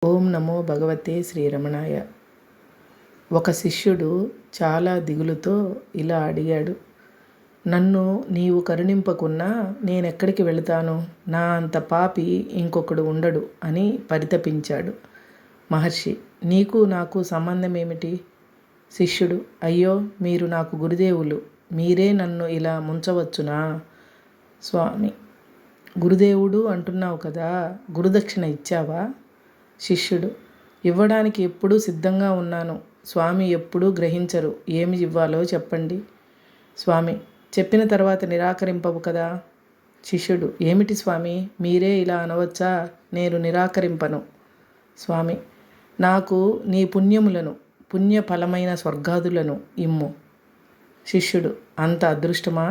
ఓం నమో భగవతే శ్రీరమణాయ. ఒక శిష్యుడు చాలా దిగులుతో ఇలా అడిగాడు, నన్ను నీవు కరుణింపకున్నా నేనెక్కడికి వెళతాను? నా అంత పాపి ఇంకొకడు ఉండడు అని పరితపించాడు. మహర్షి, నీకు నాకు సంబంధం ఏమిటి? శిష్యుడు, అయ్యో, మీరు నాకు గురుదేవులు, మీరే నన్ను ఇలా ముంచవచ్చునా? స్వామి, గురుదేవుడు అంటున్నావు కదా, గురుదక్షిణ ఇచ్చావా? శిష్యుడు, ఇవ్వడానికి ఎప్పుడూ సిద్ధంగా ఉన్నాను. స్వామి ఎప్పుడూ గ్రహించరు. ఏమి ఇవ్వాలో చెప్పండి. స్వామి, చెప్పిన తర్వాత నిరాకరింపవు కదా? శిష్యుడు, ఏమిటి స్వామి, మీరే ఇలా అనవచ్చా? నేను నిరాకరింపను. స్వామి, నాకు నీ పుణ్యములను, పుణ్యఫలమైన స్వర్గాదులను ఇమ్ము. శిష్యుడు, అంత అదృష్టమా?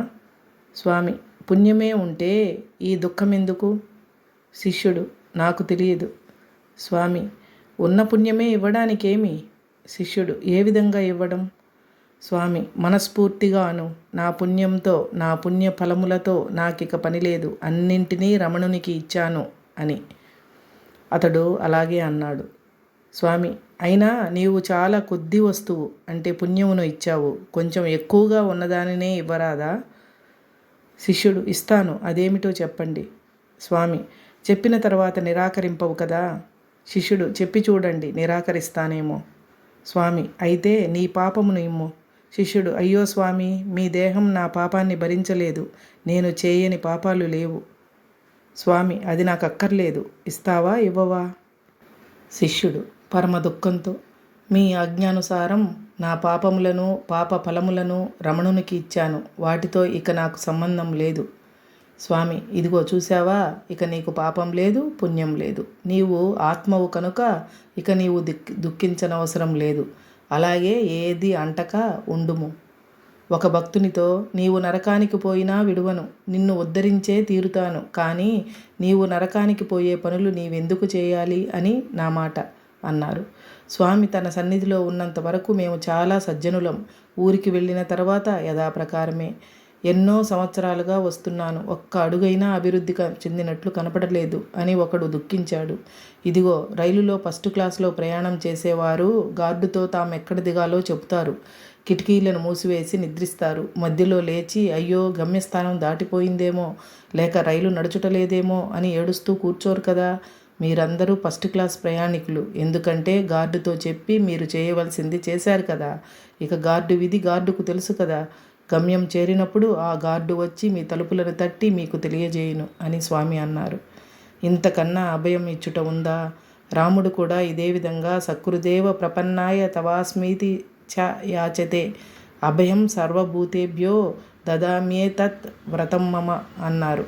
స్వామి, పుణ్యమే ఉంటే ఈ దుఃఖం ఎందుకు? శిష్యుడు, నాకు తెలియదు. స్వామి, ఉన్న పుణ్యమే ఇవ్వడానికేమి? శిష్యుడు, ఏ విధంగా ఇవ్వడం? స్వామి, మనస్ఫూర్తిగాను, నా పుణ్యంతో, నా పుణ్య ఫలములతో నాకిక పని లేదు, అన్నింటినీ రమణునికి ఇచ్చాను అని. అతడు అలాగే అన్నాడు. స్వామి, అయినా నీవు చాలా కొద్ది వస్తువు అంటే పుణ్యమును ఇచ్చావు, కొంచెం ఎక్కువగా ఉన్నదానినే ఇవ్వరాదా? శిష్యుడు, ఇస్తాను, అదేమిటో చెప్పండి. స్వామి, చెప్పిన తర్వాత నిరాకరింపవు కదా? శిష్యుడు, చెప్పి చూడండి, నిరాకరిస్తానేమో. స్వామి, అయితే నీ పాపమును ఇమ్ము. శిష్యుడు, అయ్యో స్వామి, మీ దేహం నా పాపాన్ని భరించలేదు, నేను చేయని పాపాలు లేవు. స్వామి, అది నాకు అక్కర్లేదు, ఇస్తావా ఇవ్వవా? శిష్యుడు పరమ దుఃఖంతో, మీ ఆజ్ఞానుసారం నా పాపములను, పాప ఫలములను రమణునికి ఇచ్చాను, వాటితో ఇక నాకు సంబంధం లేదు. స్వామి, ఇదిగో చూసావా, ఇక నీకు పాపం లేదు, పుణ్యం లేదు, నీవు ఆత్మవు కనుక ఇక నీవు దుఃఖించనవసరం లేదు. అలాగే ఏది అంటక ఉండుము. ఒక భక్తునితో, నీవు నరకానికి పోయినా విడువను, నిన్ను ఉద్ధరించే తీరుతాను, కానీ నీవు నరకానికి పోయే పనులు నీవెందుకు చేయాలి అని నా మాట అన్నారు. స్వామి తన సన్నిధిలో ఉన్నంత వరకు మేము చాలా సజ్జనులం, ఊరికి వెళ్ళిన తర్వాత యథాప్రకారమే. ఎన్నో సంవత్సరాలుగా వస్తున్నాను, ఒక్క అడుగైనా అభివృద్ధి చెందినట్లు కనపడలేదు అని ఒకడు దుఃఖించాడు. ఇదిగో, రైలులో ఫస్ట్ క్లాస్లో ప్రయాణం చేసేవారు గార్డుతో తామెక్కడ దిగాలో చెబుతారు, కిటికీలను మూసివేసి నిద్రిస్తారు. మధ్యలో లేచి, అయ్యో గమ్యస్థానం దాటిపోయిందేమో, లేక రైలు నడుచుటలేదేమో అని ఏడుస్తూ కూర్చోరు కదా. మీరందరూ ఫస్ట్ క్లాస్ ప్రయాణికులు, ఎందుకంటే గార్డుతో చెప్పి మీరు చేయవలసింది చేశారు కదా. ఇక గార్డు విధి గార్డుకు తెలుసు కదా. గమ్యం చేరినప్పుడు ఆ గార్డు వచ్చి మీ తలుపులను తట్టి మీకు తెలియజేయును అని స్వామి అన్నారు. ఇంతకన్నా అభయం ఇచ్చుట ఉందా? రాముడు కూడా ఇదే విధంగా సకృదేవ ప్రపన్నాయ తవాస్మీతి చ యాచతే అభయం సర్వభూతేభ్యో దదామ్యేతత్ వ్రతం మమ అన్నారు.